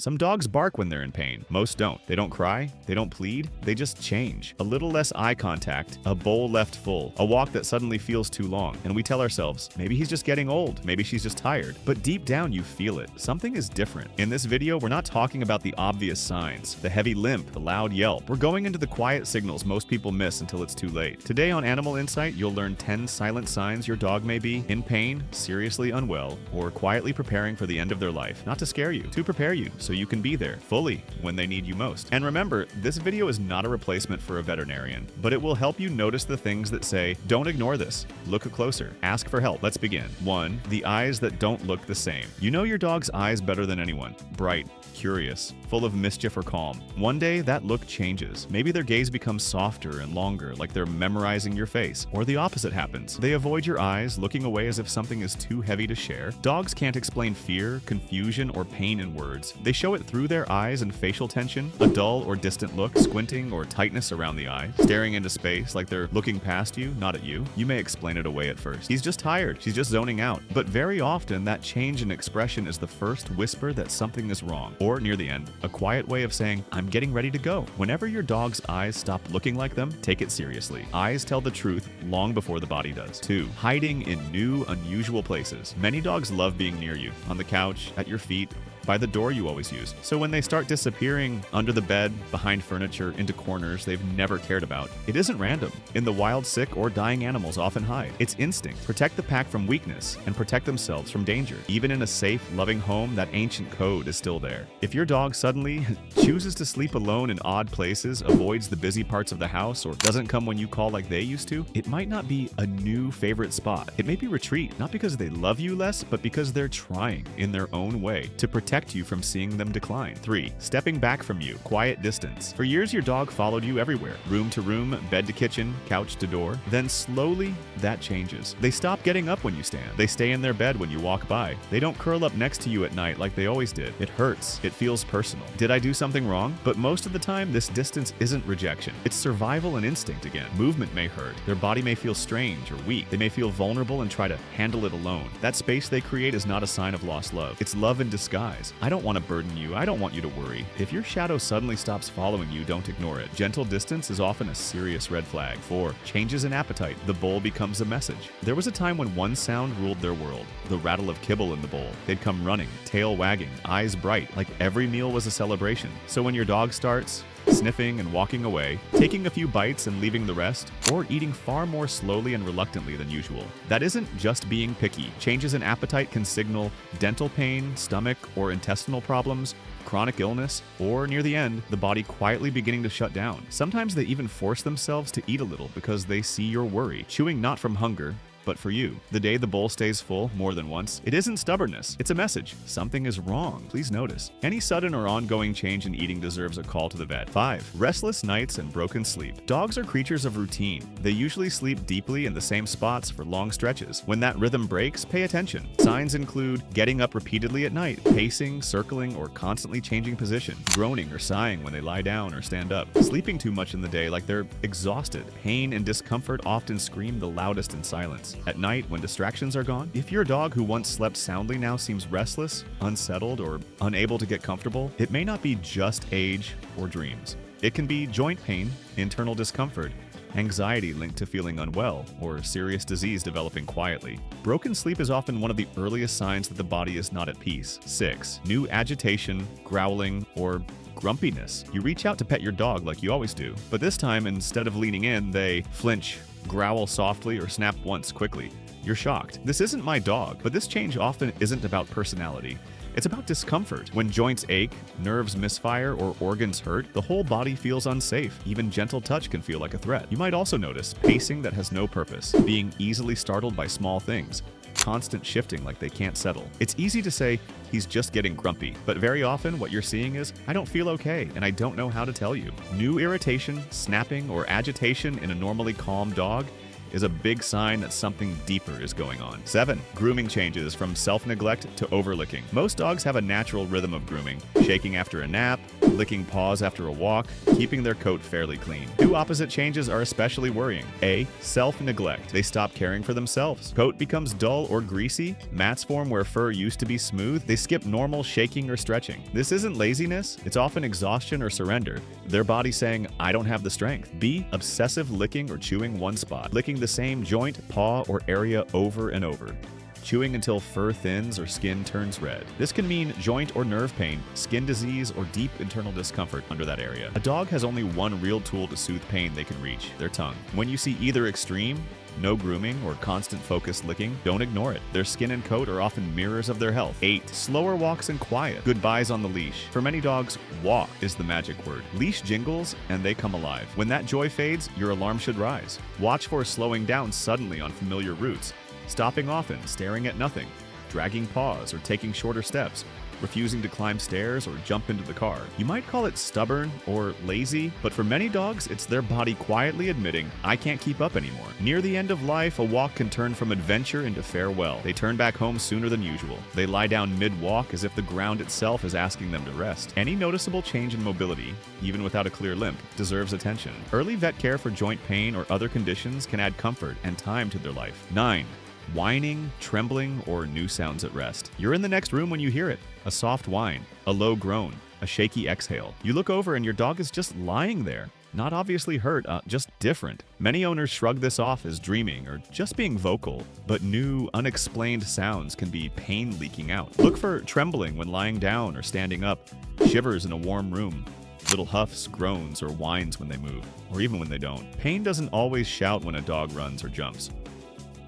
Some dogs bark when they're in pain. Most don't. They don't cry. They don't plead. They just change. A little less eye contact, a bowl left full, a walk that suddenly feels too long. And we tell ourselves, maybe he's just getting old. Maybe she's just tired. But deep down, you feel it. Something is different. In this video, we're not talking about the obvious signs, the heavy limp, the loud yelp. We're going into the quiet signals most people miss until it's too late. Today on Animal Insight, you'll learn 10 silent signs your dog may be in pain, seriously unwell, or quietly preparing for the end of their life. Not to scare you, to prepare you so you can be there fully when they need you most. And remember, this video is not a replacement for a veterinarian, but it will help you notice the things that say, don't ignore this, look closer, ask for help. Let's begin. 1. The eyes that don't look the same. You know your dog's eyes better than anyone. Bright, curious, full of mischief or calm. One day, that look changes. Maybe their gaze becomes softer and longer, like they're memorizing your face. Or the opposite happens. They avoid your eyes, looking away as if something is too heavy to share. Dogs can't explain fear, confusion, or pain in words. They show it through their eyes and facial tension, a dull or distant look, squinting or tightness around the eye, staring into space like they're looking past you, not at you. You may explain it away at first. He's just tired. She's just zoning out. But very often, that change in expression is the first whisper that something is wrong. Or near the end, a quiet way of saying, I'm getting ready to go. Whenever your dog's eyes stop looking like them, take it seriously. Eyes tell the truth long before the body does. 2. Hiding in new, unusual places. Many dogs love being near you, on the couch, at your feet, by the door you always use. So when they start disappearing under the bed, behind furniture, into corners they've never cared about, it isn't random. In the wild, sick or dying animals often hide. It's instinct. Protect the pack from weakness and protect themselves from danger. Even in a safe, loving home, that ancient code is still there. If your dog suddenly chooses to sleep alone in odd places, avoids the busy parts of the house, or doesn't come when you call like they used to, it might not be a new favorite spot. It may be retreat, not because they love you less, but because they're trying, in their own way, to protect you from seeing them decline. 3. Stepping back from you, quiet distance. For years, your dog followed you everywhere, room to room, bed to kitchen, couch to door. Then slowly, that changes. They stop getting up when you stand. They stay in their bed when you walk by. They don't curl up next to you at night like they always did. It hurts. It feels personal. Did I do something wrong? But most of the time, this distance isn't rejection. It's survival and instinct again. Movement may hurt. Their body may feel strange or weak. They may feel vulnerable and try to handle it alone. That space they create is not a sign of lost love. It's love in disguise. I don't want to burden you. I don't want you to worry. If your shadow suddenly stops following you, don't ignore it. Gentle distance is often a serious red flag. 4. Changes in appetite. The bowl becomes a message. There was a time when one sound ruled their world. The rattle of kibble in the bowl. They'd come running, tail wagging, eyes bright, like every meal was a celebration. So when your dog starts sniffing and walking away, taking a few bites and leaving the rest, or eating far more slowly and reluctantly than usual, that isn't just being picky. Changes in appetite can signal dental pain, stomach or intestinal problems, chronic illness, or near the end, the body quietly beginning to shut down. Sometimes they even force themselves to eat a little because they see your worry, chewing not from hunger, but for you. The day the bowl stays full more than once, it isn't stubbornness. It's a message. Something is wrong. Please notice. Any sudden or ongoing change in eating deserves a call to the vet. 5. Restless nights and broken sleep. Dogs are creatures of routine. They usually sleep deeply in the same spots for long stretches. When that rhythm breaks, pay attention. Signs include getting up repeatedly at night, pacing, circling, or constantly changing position, groaning or sighing when they lie down or stand up, sleeping too much in the day like they're exhausted. Pain and discomfort often scream the loudest in silence. At night, when distractions are gone, if your dog who once slept soundly now seems restless, unsettled, or unable to get comfortable, it may not be just age or dreams. It can be joint pain, internal discomfort, anxiety linked to feeling unwell, or serious disease developing quietly. Broken sleep is often one of the earliest signs that the body is not at peace. 6. New agitation, growling, or grumpiness. You reach out to pet your dog like you always do, but this time, instead of leaning in, they flinch, growl softly, or snap once quickly. You're shocked. This isn't my dog, but this change often isn't about personality. It's about discomfort. When joints ache, nerves misfire, or organs hurt, the whole body feels unsafe. Even gentle touch can feel like a threat. You might also notice pacing that has no purpose, being easily startled by small things, constant shifting like they can't settle. It's easy to say, he's just getting grumpy, but very often what you're seeing is, I don't feel okay, and I don't know how to tell you. New irritation, snapping, or agitation in a normally calm dog is a big sign that something deeper is going on. 7. Grooming changes from self-neglect to overlicking. Most dogs have a natural rhythm of grooming, shaking after a nap, licking paws after a walk, keeping their coat fairly clean. Two opposite changes are especially worrying. A. Self-neglect. They stop caring for themselves. Coat becomes dull or greasy, mats form where fur used to be smooth, they skip normal shaking or stretching. This isn't laziness, it's often exhaustion or surrender. Their body saying, I don't have the strength. B. Obsessive licking or chewing one spot, licking the same joint, paw, or area over and over, chewing until fur thins or skin turns red. This can mean joint or nerve pain, skin disease, or deep internal discomfort under that area. A dog has only one real tool to soothe pain they can reach, their tongue. When you see either extreme, no grooming or constant focused licking, don't ignore it. Their skin and coat are often mirrors of their health. 8. Slower walks and quiet. Goodbyes on the leash. For many dogs, walk is the magic word. Leash jingles and they come alive. When that joy fades, your alarm should rise. Watch for slowing down suddenly on familiar routes, stopping often, staring at nothing, dragging paws or taking shorter steps, refusing to climb stairs or jump into the car. You might call it stubborn or lazy, but for many dogs, it's their body quietly admitting, I can't keep up anymore. Near the end of life, a walk can turn from adventure into farewell. They turn back home sooner than usual. They lie down mid-walk as if the ground itself is asking them to rest. Any noticeable change in mobility, even without a clear limp, deserves attention. Early vet care for joint pain or other conditions can add comfort and time to their life. 9. Whining, trembling, or new sounds at rest. You're in the next room when you hear it. A soft whine, a low groan, a shaky exhale. You look over and your dog is just lying there. Not obviously hurt, just different. Many owners shrug this off as dreaming or just being vocal, but new, unexplained sounds can be pain leaking out. Look for trembling when lying down or standing up, shivers in a warm room, little huffs, groans, or whines when they move, or even when they don't. Pain doesn't always shout when a dog runs or jumps.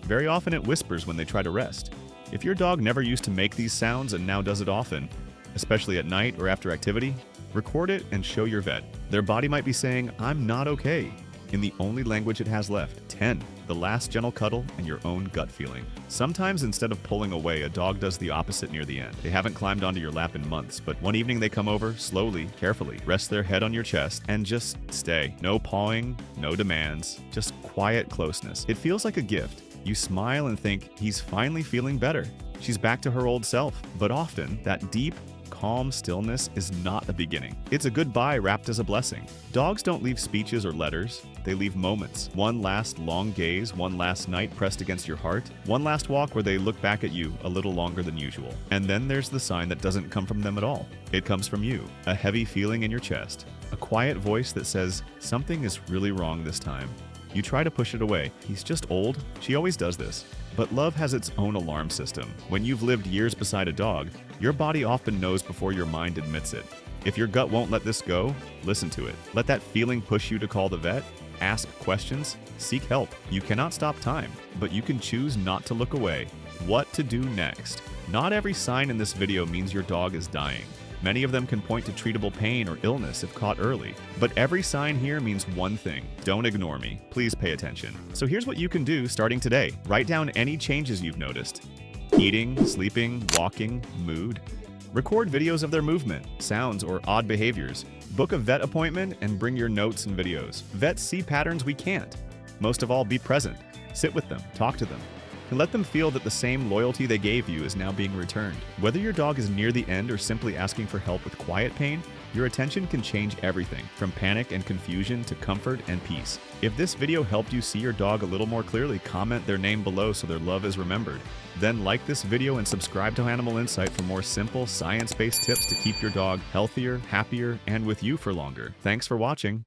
Very often it whispers when they try to rest. If your dog never used to make these sounds and now does it often, especially at night or after activity, record it and show your vet. Their body might be saying, I'm not okay, in the only language it has left. 10. The last gentle cuddle and your own gut feeling. Sometimes instead of pulling away, a dog does the opposite near the end. They haven't climbed onto your lap in months, but one evening they come over, slowly, carefully, rest their head on your chest, and just stay. No pawing, no demands, just quiet closeness. It feels like a gift. You smile and think, he's finally feeling better. She's back to her old self. But often, that deep, calm stillness is not a beginning. It's a goodbye wrapped as a blessing. Dogs don't leave speeches or letters. They leave moments. One last long gaze, one last night pressed against your heart, one last walk where they look back at you a little longer than usual. And then there's the sign that doesn't come from them at all. It comes from you. A heavy feeling in your chest. A quiet voice that says, something is really wrong this time. You try to push it away. He's just old. She always does this. But love has its own alarm system. When you've lived years beside a dog, your body often knows before your mind admits it. If your gut won't let this go, listen to it. Let that feeling push you to call the vet, ask questions, seek help. You cannot stop time, but you can choose not to look away. What to do next? Not every sign in this video means your dog is dying. Many of them can point to treatable pain or illness if caught early. But every sign here means one thing. Don't ignore me. Please pay attention. So here's what you can do starting today. Write down any changes you've noticed. Eating, sleeping, walking, mood. Record videos of their movement, sounds, or odd behaviors. Book a vet appointment and bring your notes and videos. Vets see patterns we can't. Most of all, be present. Sit with them. Talk to them. And let them feel that the same loyalty they gave you is now being returned. Whether your dog is near the end or simply asking for help with quiet pain, your attention can change everything, from panic and confusion to comfort and peace. If this video helped you see your dog a little more clearly, comment their name below so their love is remembered. Then like this video and subscribe to Animal Insight for more simple, science-based tips to keep your dog healthier, happier, and with you for longer. Thanks for watching.